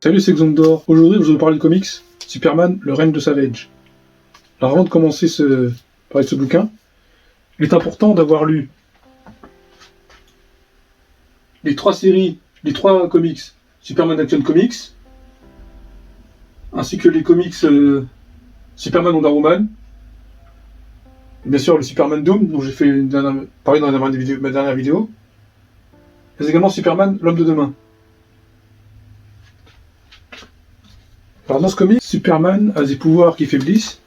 Salut, c'est Xondor. Aujourd'hui, je vais vous parler de comics Superman, le règne de Savage. Alors, avant de commencer parler de ce bouquin, il est important d'avoir lu les trois comics Superman Action Comics, ainsi que les comics Superman Wonder Woman, et bien sûr le Superman Doom, dont j'ai fait parler dans ma dernière vidéo, mais également Superman l'homme de demain. Alors dans ce comic, Superman a des pouvoirs qui faiblissent.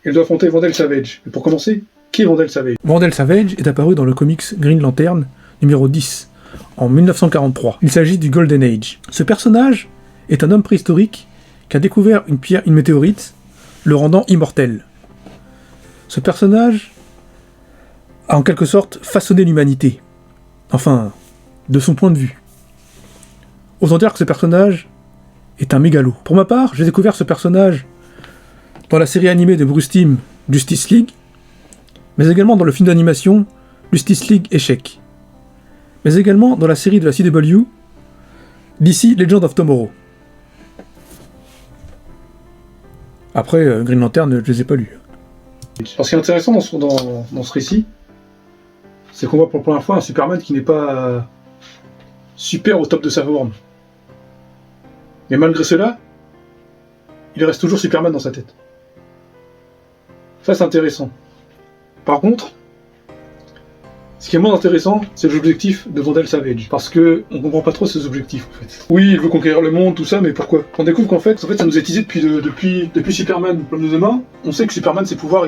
Il doit affronter Vandal Savage. Mais pour commencer, qui est Vandal Savage? Vandal Savage est apparu dans le comics Green Lantern numéro 10, en 1943. Il s'agit du Golden Age. Ce personnage est un homme préhistorique qui a découvert une météorite, le rendant immortel. Ce personnage a en quelque sorte façonné l'humanité. Enfin, de son point de vue. Autant dire que ce personnage est un mégalo. Pour ma part, j'ai découvert ce personnage dans la série animée de Bruce Timm, Justice League, mais également dans le film d'animation Justice League Échec, mais également dans la série de la CW, DC Legend of Tomorrow. Après, Green Lantern, je les ai pas lus. Alors, ce qui est intéressant dans ce récit, c'est qu'on voit pour la première fois un Superman qui n'est pas super au top de sa forme. Mais malgré cela, il reste toujours Superman dans sa tête. Ça, c'est intéressant. Par contre, ce qui est moins intéressant, c'est l'objectif de Vandal Savage. Parce que on comprend pas trop ses objectifs, en fait. Oui, il veut conquérir le monde, tout ça, mais pourquoi? On découvre qu'en fait, ça nous est teasé depuis Superman, l'homme de demain. On sait que Superman, ses pouvoirs,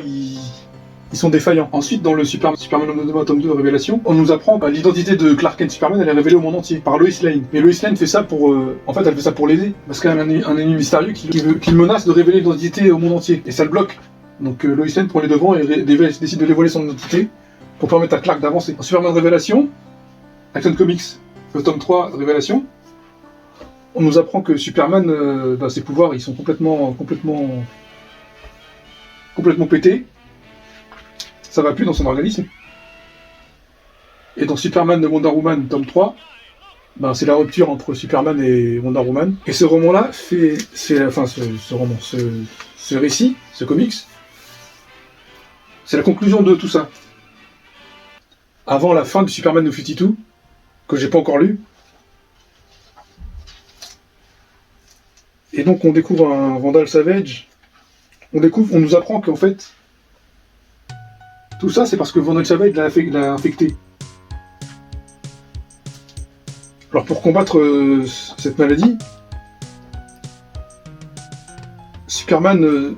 ils sont défaillants. Ensuite, dans le Superman l'homme de demain, tome 2, Révélation, on nous apprend que l'identité de Clark Kent Superman, elle est révélée au monde entier, par Lois Lane. Mais Lois Lane fait ça pour... en fait, elle fait ça pour l'aider, parce qu'elle a un ennemi mystérieux qui menace de révéler l'identité au monde entier. Et ça le bloque. Donc Lois Lane prend les devants et décide de dévoiler son identité, pour permettre à Clark d'avancer. En Superman Révélation, Action Comics, le tome 3, Révélation, on nous apprend que Superman, ses pouvoirs, ils sont complètement pétés. Ça va plus dans son organisme. Et dans Superman de Wonder Woman, tome 3, c'est la rupture entre Superman et Wonder Woman. Et ce roman-là ce récit, ce comics, c'est la conclusion de tout ça. Avant la fin de Superman New 52, que j'ai pas encore lu. Et donc on découvre un Vandal Savage. On nous apprend qu'en fait, tout ça, c'est parce que Vandal Savage l'a infecté. Alors pour combattre cette maladie, Superman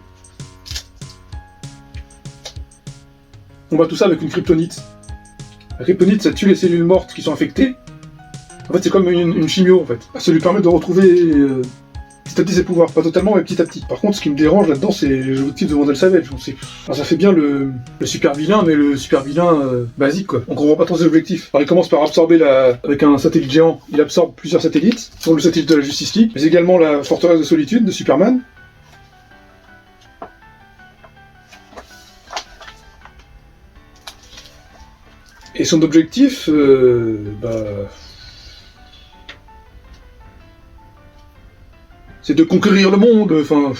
combat tout ça avec une kryptonite. La kryptonite, ça tue les cellules mortes qui sont infectées. En fait, c'est comme une chimio, en fait. Ça lui permet de retrouver petit à petit ses pouvoirs. Pas totalement, mais petit à petit. Par contre, ce qui me dérange là-dedans, c'est les objectifs de Vandal Savage. Alors, ça fait bien le super vilain, mais le super vilain basique, quoi. On comprend pas trop ses objectifs. Alors, il commence par absorber avec un satellite géant, il absorbe plusieurs satellites, sur le satellite de la Justice League, mais également la forteresse de solitude de Superman. Et son objectif, c'est de conquérir le monde, enfin...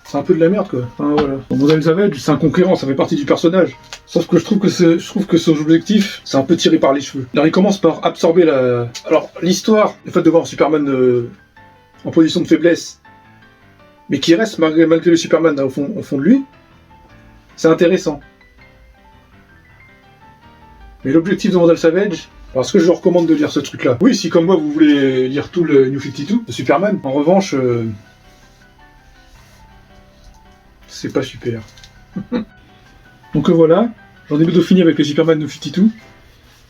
C'est un peu de la merde, quoi. Enfin, voilà. Vandal Savage, c'est un conquérant, ça fait partie du personnage. Sauf que je trouve que son objectif, c'est un peu tiré par les cheveux. Alors il commence par absorber Alors, l'histoire, le fait de voir Superman en position de faiblesse, mais qui reste malgré le Superman au fond de lui, c'est intéressant. Mais l'objectif de Vandal Savage, parce que je vous recommande de lire ce truc-là. Oui, si comme moi vous voulez lire tout le New 52 de Superman, en revanche, c'est pas super. Donc voilà, j'en ai bientôt fini avec le Superman New 52.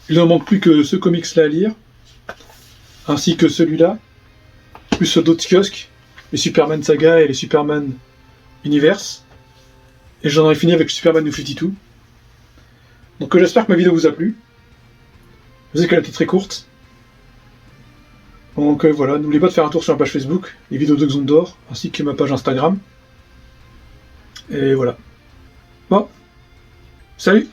Il ne manque plus que ce comics-là à lire, ainsi que celui-là, plus d'autres kiosques, les Superman Saga et les Superman Universe. Et j'en aurai fini avec le Superman New 52. Donc j'espère que ma vidéo vous a plu. Je sais qu'elle a été très courte. Donc voilà, n'oubliez pas de faire un tour sur ma page Facebook, les vidéos de Xondor, ainsi que ma page Instagram. Et voilà. Bon, salut!